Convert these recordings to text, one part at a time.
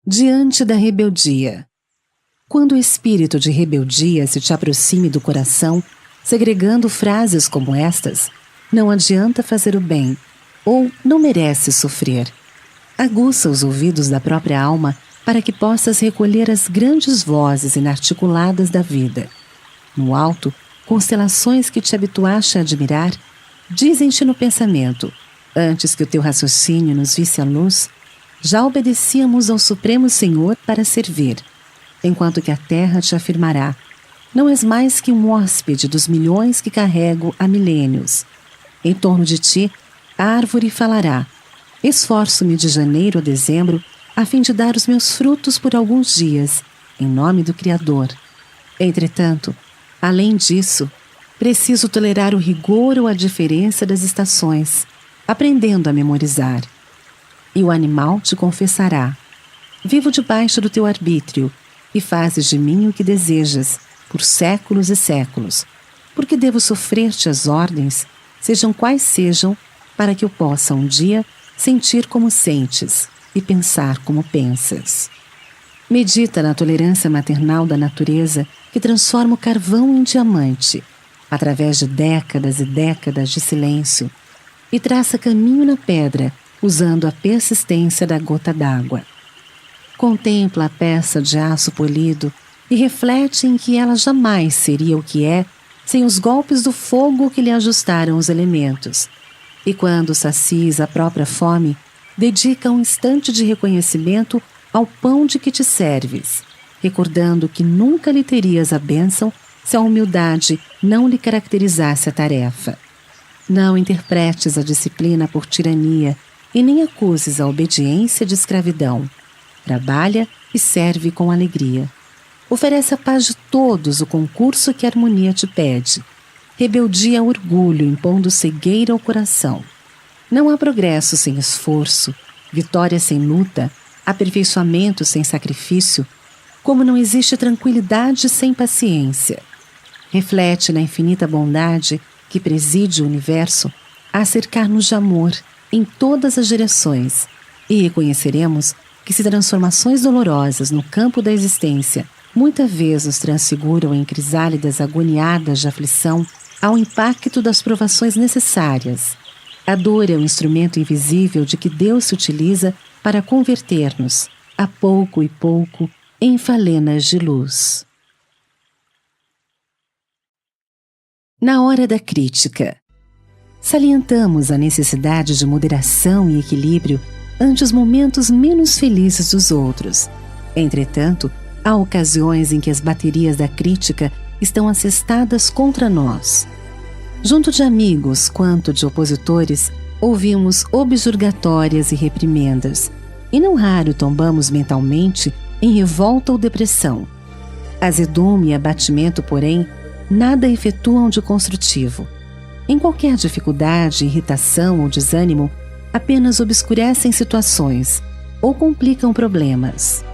Diante da rebeldia. Quando o espírito de rebeldia se te aproxime do coração, segregando frases como estas, não adianta fazer o bem, ou não merece sofrer. Aguça os ouvidos da própria alma para que possas recolher as grandes vozes inarticuladas da vida. No alto, constelações que te habituaste a admirar, dizem-te no pensamento, antes que o teu raciocínio nos visse a luz, já obedecíamos ao Supremo Senhor para servir, enquanto que a terra te afirmará, não és mais que um hóspede dos milhões que carrego há milênios. Em torno de ti, a árvore falará, esforço-me de janeiro a dezembro a fim de dar os meus frutos por alguns dias, em nome do Criador. Entretanto, além disso, preciso tolerar o rigor ou a diferença das estações, aprendendo a memorizar. E o animal te confessará, vivo debaixo do teu arbítrio, e fazes de mim o que desejas, por séculos e séculos, porque devo sofrer-te as ordens, sejam quais sejam, para que eu possa um dia sentir como sentes e pensar como pensas. Medita na tolerância maternal da natureza que transforma o carvão em diamante, através de décadas e décadas de silêncio, e traça caminho na pedra, usando a persistência da gota d'água. Contempla a peça de aço polido e reflete em que ela jamais seria o que é sem os golpes do fogo que lhe ajustaram os elementos. E quando sacies a própria fome, dedica um instante de reconhecimento ao pão de que te serves, recordando que nunca lhe terias a bênção se a humildade não lhe caracterizasse a tarefa. Não interpretes a disciplina por tirania e nem acuses a obediência de escravidão. Trabalha e serve com alegria. Oferece a paz de todos o concurso que a harmonia te pede. Rebeldia ao orgulho, impondo cegueira ao coração. Não há progresso sem esforço, vitória sem luta, aperfeiçoamento sem sacrifício, como não existe tranquilidade sem paciência. Reflete na infinita bondade que preside o universo a cercar-nos de amor em todas as direções, e reconheceremos que se transformações dolorosas no campo da existência muitas vezes nos transfiguram em crisálidas agoniadas de aflição ao impacto das provações necessárias. A dor é o instrumento invisível de que Deus se utiliza para converter-nos, a pouco e pouco, em falenas de luz. Na hora da crítica, salientamos a necessidade de moderação e equilíbrio ante os momentos menos felizes dos outros. Entretanto, há ocasiões em que as baterias da crítica estão assestadas contra nós. Junto de amigos quanto de opositores, ouvimos objurgatórias e reprimendas, e não raro tombamos mentalmente em revolta ou depressão. Azedume e abatimento, porém, nada efetuam de construtivo. Em qualquer dificuldade, irritação ou desânimo, apenas obscurecem situações ou complicam problemas.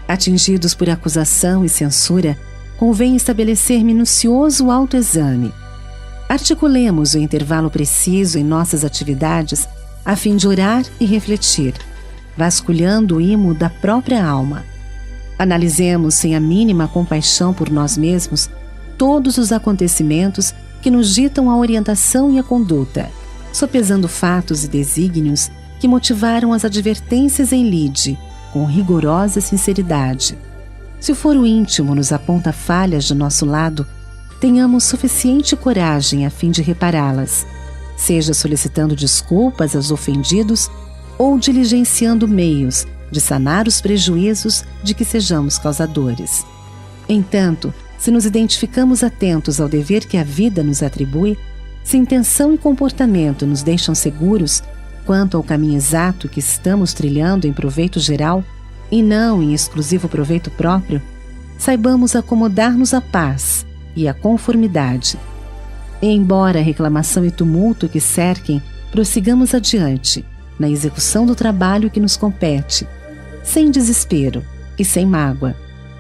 Atingidos por acusação e censura, convém estabelecer minucioso autoexame. Articulemos o intervalo preciso em nossas atividades a fim de orar e refletir, vasculhando o imo da própria alma. Analisemos sem a mínima compaixão por nós mesmos todos os acontecimentos que nos ditam a orientação e a conduta, sopesando fatos e desígnios que motivaram as advertências em lide, com rigorosa sinceridade. Se o foro íntimo nos aponta falhas de nosso lado, tenhamos suficiente coragem a fim de repará-las, seja solicitando desculpas aos ofendidos ou diligenciando meios de sanar os prejuízos de que sejamos causadores. Entanto, se nos identificamos atentos ao dever que a vida nos atribui, se intenção e comportamento nos deixam seguros quanto ao caminho exato que estamos trilhando em proveito geral e não em exclusivo proveito próprio, saibamos acomodar-nos à paz e à conformidade. E embora a reclamação e tumulto que cerquem, prossigamos adiante, na execução do trabalho que nos compete, sem desespero e sem mágoa,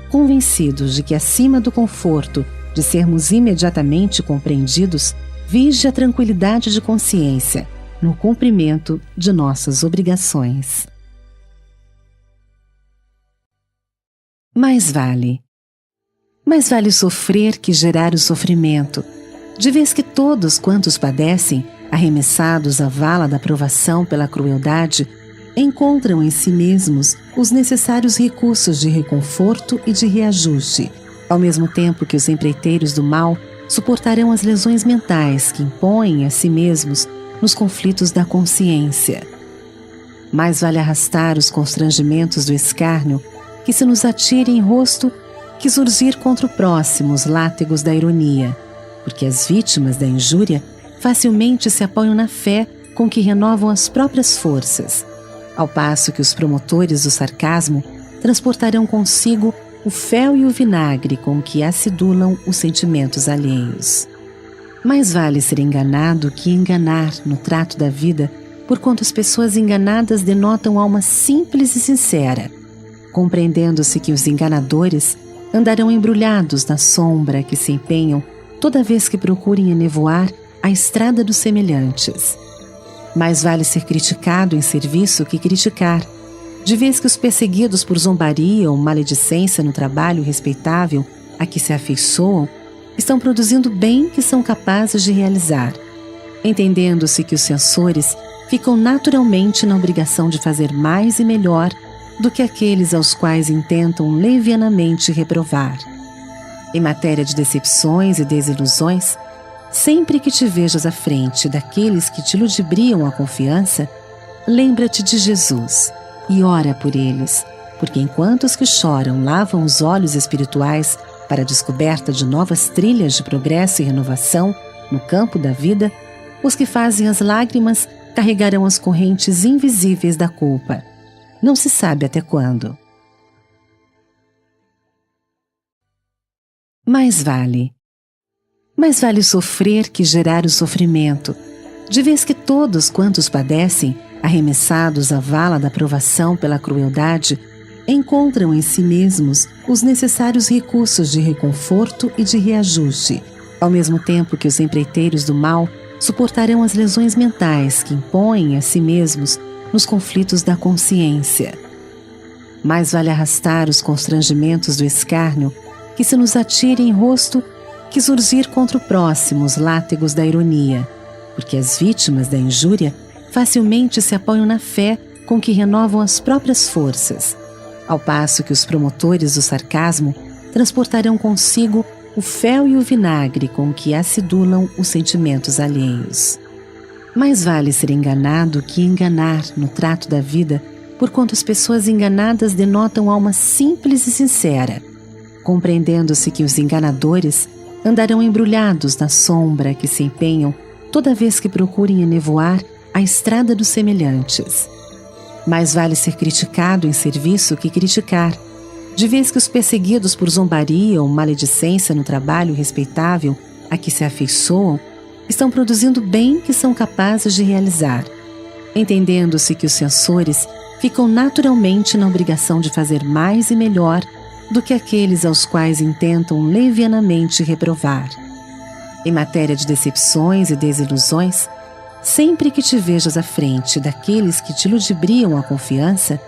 convencidos de que acima do conforto de sermos imediatamente compreendidos, vige a tranquilidade de consciência no cumprimento de nossas obrigações. Mais vale. Mais vale sofrer que gerar o sofrimento, de vez que todos quantos padecem, arremessados à vala da provação pela crueldade, encontram em si mesmos os necessários recursos de reconforto e de reajuste, ao mesmo tempo que os empreiteiros do mal suportarão as lesões mentais que impõem a si mesmos nos conflitos da consciência. Mais vale arrastar os constrangimentos do escárnio que se nos atire em rosto que surgir contra o próximo os látegos da ironia, porque as vítimas da injúria facilmente se apoiam na fé com que renovam as próprias forças, ao passo que os promotores do sarcasmo transportarão consigo o fel e o vinagre com que acidulam os sentimentos alheios. Mais vale ser enganado que enganar no trato da vida, porquanto as pessoas enganadas denotam alma simples e sincera, compreendendo-se que os enganadores andarão embrulhados na sombra que se empenham toda vez que procurem enevoar a estrada dos semelhantes. Mais vale ser criticado em serviço que criticar, de vez que os perseguidos por zombaria ou maledicência no trabalho respeitável a que se afeiçoam estão produzindo bem que são capazes de realizar, entendendo-se que os censores ficam naturalmente na obrigação de fazer mais e melhor do que aqueles aos quais intentam levianamente reprovar. Em matéria de decepções e desilusões, sempre que te vejas à frente daqueles que te ludibriam a confiança, lembra-te de Jesus e ora por eles, porque enquanto os que choram lavam os olhos espirituais para a descoberta de novas trilhas de progresso e renovação no campo da vida, os que fazem as lágrimas carregarão as correntes invisíveis da culpa. Não se sabe até quando. Mais vale. Mais vale sofrer que gerar o sofrimento, de vez que todos quantos padecem, arremessados à vala da provação pela crueldade, encontram em si mesmos os necessários recursos de reconforto e de reajuste, ao mesmo tempo que os empreiteiros do mal suportarão as lesões mentais que impõem a si mesmos nos conflitos da consciência. Mais vale arrastar os constrangimentos do escárnio que se nos atire em rosto que surgir contra o próximo os látegos da ironia, porque as vítimas da injúria facilmente se apoiam na fé com que renovam as próprias forças, ao passo que os promotores do sarcasmo transportarão consigo o fel e o vinagre com que acidulam os sentimentos alheios. Mais vale ser enganado que enganar no trato da vida, porquanto as pessoas enganadas denotam alma simples e sincera, compreendendo-se que os enganadores andarão embrulhados na sombra que se empenham toda vez que procurem enevoar a estrada dos semelhantes. Mais vale ser criticado em serviço que criticar, de vez que os perseguidos por zombaria ou maledicência no trabalho respeitável a que se afeiçoam estão produzindo bem que são capazes de realizar, entendendo-se que os censores ficam naturalmente na obrigação de fazer mais e melhor do que aqueles aos quais intentam levianamente reprovar. Em matéria de decepções e desilusões, sempre que te vejas à frente daqueles que te ludibriam a confiança,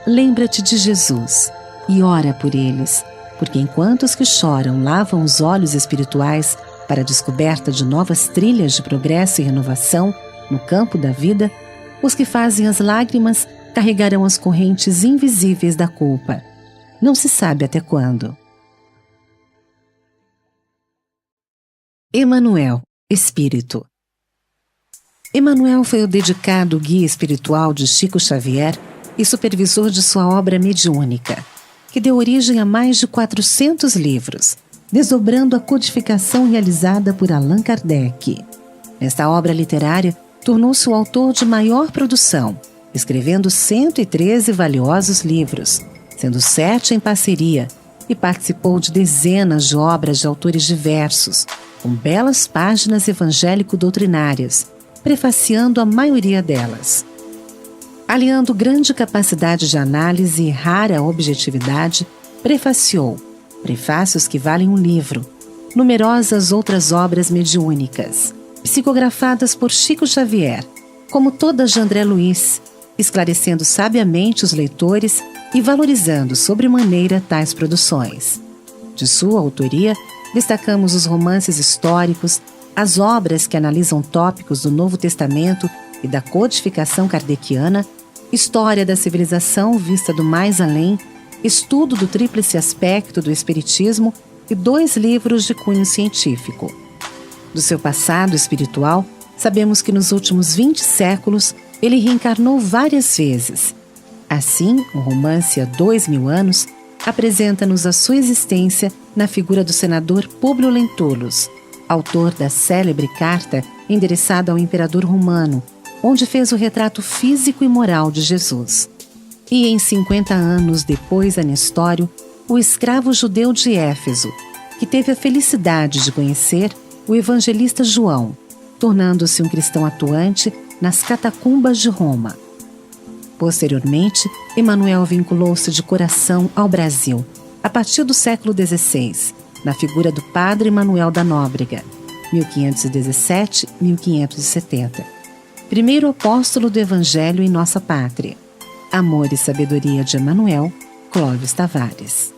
lembra-te de Jesus e ora por eles, porque enquanto os que choram lavam os olhos espirituais para a descoberta de novas trilhas de progresso e renovação no campo da vida, os que fazem as lágrimas carregarão as correntes invisíveis da culpa. Não se sabe até quando. Emmanuel, Espírito. Emmanuel foi o dedicado guia espiritual de Chico Xavier e supervisor de sua obra mediúnica, que deu origem a mais de 400 livros, desdobrando a codificação realizada por Allan Kardec. Nesta obra literária, tornou-se o autor de maior produção, escrevendo 113 valiosos livros, sendo 7 em parceria, e participou de dezenas de obras de autores diversos, com belas páginas evangélico-doutrinárias, prefaciando a maioria delas. Aliando grande capacidade de análise e rara objetividade, prefaciou prefácios que valem um livro, numerosas outras obras mediúnicas, psicografadas por Chico Xavier, como todas de André Luiz, esclarecendo sabiamente os leitores e valorizando sobremaneira tais produções. De sua autoria, destacamos os romances históricos, as obras que analisam tópicos do Novo Testamento e da codificação kardeciana, história da civilização vista do mais além, estudo do tríplice aspecto do espiritismo e 2 livros de cunho científico. Do seu passado espiritual, sabemos que nos últimos 20 séculos ele reencarnou várias vezes. Assim, o romance Há 2000 anos apresenta-nos a sua existência na figura do senador Públio Lentulus, autor da célebre carta endereçada ao imperador romano, onde fez o retrato físico e moral de Jesus. E em 50 anos depois a Nestório, o escravo judeu de Éfeso, que teve a felicidade de conhecer o evangelista João, tornando-se um cristão atuante nas catacumbas de Roma. Posteriormente, Emmanuel vinculou-se de coração ao Brasil, a partir do século XVI, na figura do Padre Manuel da Nóbrega, 1517-1570, primeiro apóstolo do Evangelho em nossa pátria. Amor e Sabedoria de Emmanuel, Clóvis Tavares.